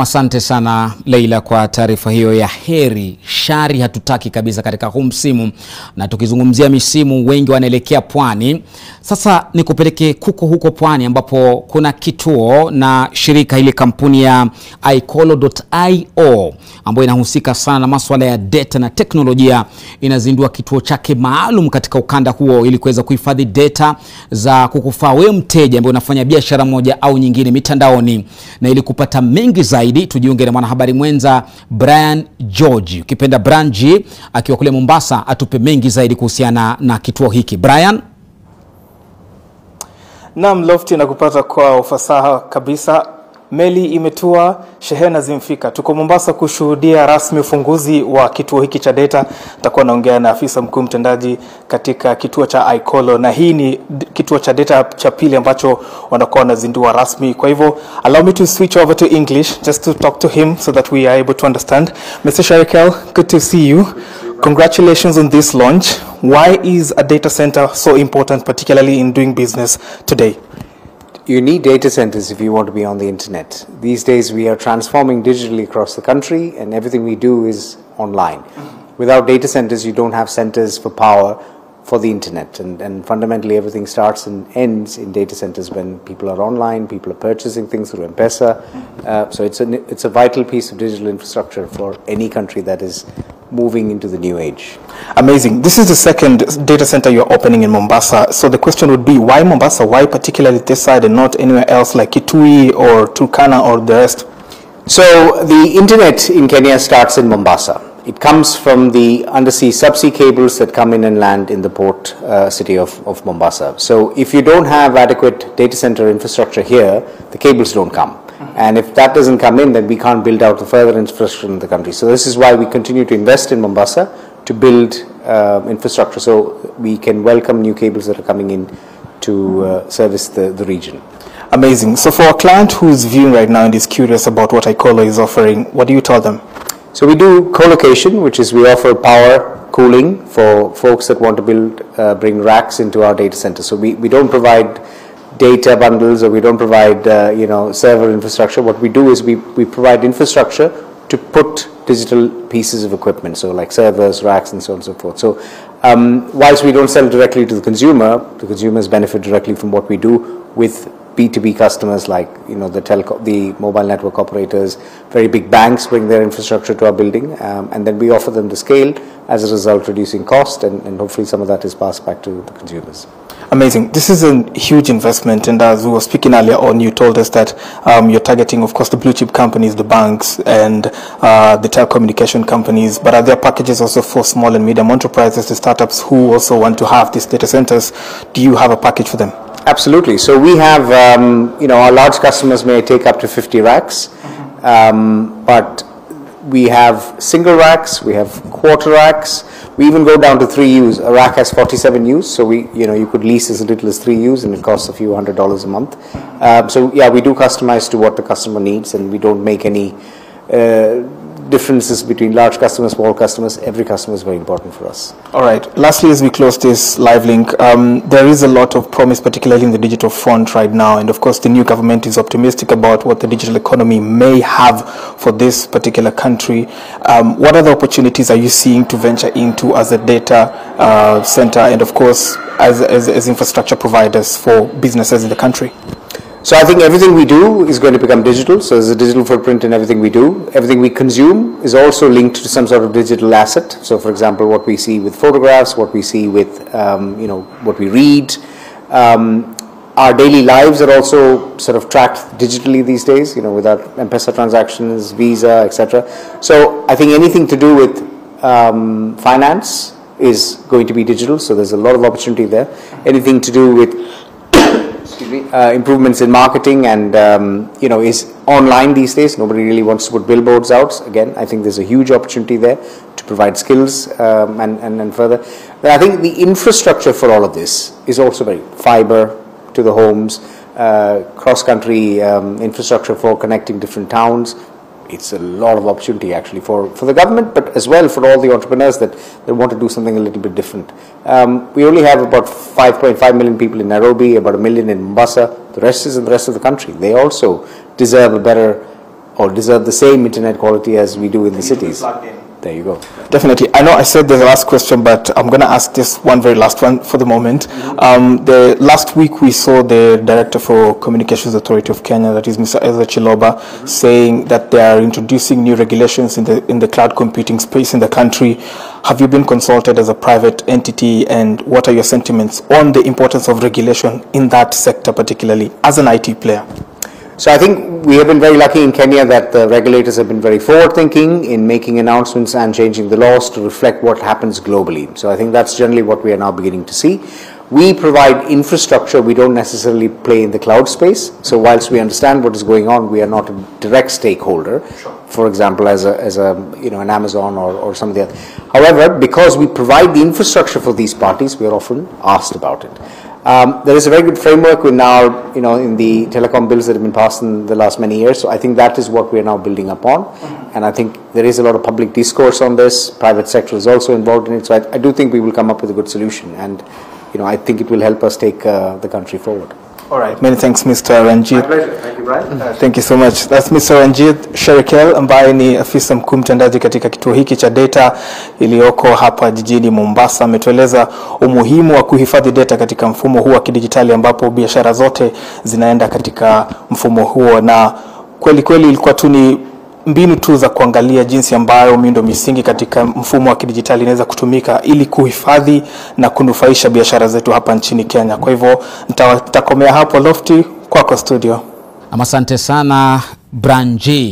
Asante sana Leila kwa taarifa hiyo ya heri. Shari hatutaki kabisa katika huu msimu, na tukizungumzia misimu wengi wanaelekea pwani. Sasa nikupeleke huko pwani ambapo kuna kituo na shirika hili kampuni ya iCOLO.io ambayo inahusika sana na masuala ya data na teknolojia inazindua kituo chake maalum katika ukanda huo ili kuweza kuhifadhi data za kukufaa wewe mteja ambaye unafanya biashara moja au nyingine mitandaoni. Na ili kupata mengi zaidi tujiunge na mwanahabari mwenza Brian George, ukipenda Brian G, akiwa kule Mombasa, atupe mengi zaidi kuhusiana na kituo hiki. Brian? Naam Lofty, na kupata kwa ufasaha kabisa. Meli imetua, shehena zimfika. Tuko Mombasa kushuhudia rasmi ufunguzi wa kituo hiki cha data. Takuwa naongea na afisa mkuu mtendaji katika kituo cha iCOLO, na hii ni kituo cha data cha pili ambacho wanakuwa wanazindua rasmi. Kwa hivyo allow me to switch over to English just to talk to him so that we are able to understand. Mr. Sharikel, good to see you. Congratulations on this launch. Why is a data center so important, particularly in doing business today? You need data centers if you want to be on the internet. These days we are transforming digitally across the country, and everything we do is online. Without data centers, you don't have centers for power for the internet, and fundamentally everything starts and ends in data centers when people are online, people are purchasing things through M-Pesa. So it's a vital piece of digital infrastructure for any country that is moving into the new age. Amazing. This is the second data center you're opening in Mombasa. So the question would be, why Mombasa? Why particularly this side and not anywhere else like Kitui or Turkana or the rest? So the internet in Kenya starts in Mombasa. It comes from the undersea subsea cables that come in and land in the port city of Mombasa. So if you don't have adequate data center infrastructure here, the cables don't come. And if that doesn't come in, then we can't build out the further infrastructure in the country. So this is why we continue to invest in Mombasa to build infrastructure so we can welcome new cables that are coming in to service the region. Amazing. So for a client who's viewing right now and is curious about what iCOLO is offering, what do you tell them? So we do co-location, which is we offer power cooling for folks that want to bring racks into our data center. So we don't provide data bundles, or we don't provide server infrastructure. What we do is we provide infrastructure to put digital pieces of equipment, so like servers, racks, and so on and so forth. So whilst we don't sell directly to the consumers benefit directly from what we do with B2B customers like the mobile network operators. Very big banks bring their infrastructure to our building, and then we offer them the scale, as a result reducing cost, and hopefully some of that is passed back to the consumers. Amazing. This is a huge investment, and as we were speaking earlier on, you told us that you're targeting, of course, the blue chip companies, the banks, and the telecommunication companies. But are there packages also for small and medium enterprises, the startups who also want to have these data centers? Do you have a package for them? Absolutely. So we have, our large customers may take up to 50 racks, but we have single racks, we have quarter racks, we even go down to 3Us. A rack has 47 Us, so you could lease as little as 3Us, and it costs a few $100s a month. So yeah, we do customize to what the customer needs, and we don't make any differences between large customers, small customers. Every customer is very important for us. All right. Lastly, as we close this live link, there is a lot of promise, particularly in the digital front right now. And of course, the new government is optimistic about what the digital economy may have for this particular country. What other opportunities are you seeing to venture into as a data center and of course, as infrastructure providers for businesses in the country? So I think everything we do is going to become digital. So there's a digital footprint in everything we do. Everything we consume is also linked to some sort of digital asset. So for example, what we see with photographs, what we see with, what we read. Our daily lives are also sort of tracked digitally these days, with our M-Pesa transactions, Visa, etc. So I think anything to do with finance is going to be digital. So there's a lot of opportunity there. Anything to do with improvements in marketing and is online these days. Nobody really wants to put billboards out. Again, I think there's a huge opportunity there to provide skills and further. But I think the infrastructure for all of this is also very fiber to the homes, cross-country infrastructure for connecting different towns. It's a lot of opportunity actually for the government, but as well for all the entrepreneurs that want to do something a little bit different. We only have about 5.5 million people in Nairobi, about 1 million in Mombasa. The rest is in the rest of the country. They also deserve a better or deserve the same internet quality as we do in the cities. There you go. Definitely. I know I said there's a last question, but I'm going to ask this one very last one for the moment. The last week we saw the Director for Communications Authority of Kenya, that is Mr. Ezra Chiloba, saying that they are introducing new regulations in the cloud computing space in the country. Have you been consulted as a private entity, and what are your sentiments on the importance of regulation in that sector, particularly as an IT player? So I think we have been very lucky in Kenya that the regulators have been very forward-thinking in making announcements and changing the laws to reflect what happens globally. So I think that's generally what we are now beginning to see. We provide infrastructure, we don't necessarily play in the cloud space. So whilst we understand what is going on, we are not a direct stakeholder. For example, as a an Amazon or some of the other. However, because we provide the infrastructure for these parties, we are often asked about it. There is a very good framework in our, in the telecom bills that have been passed in the last many years. So I think that is what we are now building upon. And I think there is a lot of public discourse on this. Private sector is also involved in it. So I do think we will come up with a good solution. And, I think it will help us take the country forward. All right. Many thanks, Mr. Ranjit. My pleasure. Thank you, Brian. Thank you so much. That's Mr. Ranjit Sherikel ambaye ni afisa mkuu mtendaji katika kituo hiki cha data iliyoko hapa jijini Mombasa. Ametueleza umuhimu wa kuhifadhi data katika mfumo huu wa kidijitali ambapo biashara zote zinaenda katika mfumo huo, na kweli ilikuwa tu ni mbinu tu za kuangalia jinsi ambayo miundo misingi katika mfumo wa kidijitali inaweza kutumika ili kuhifadhi na kunufaisha biashara zetu hapa nchini Kenya. Kwa hivyo nitakomea hapo. Lofty, kwako studio. Asante sana Branji.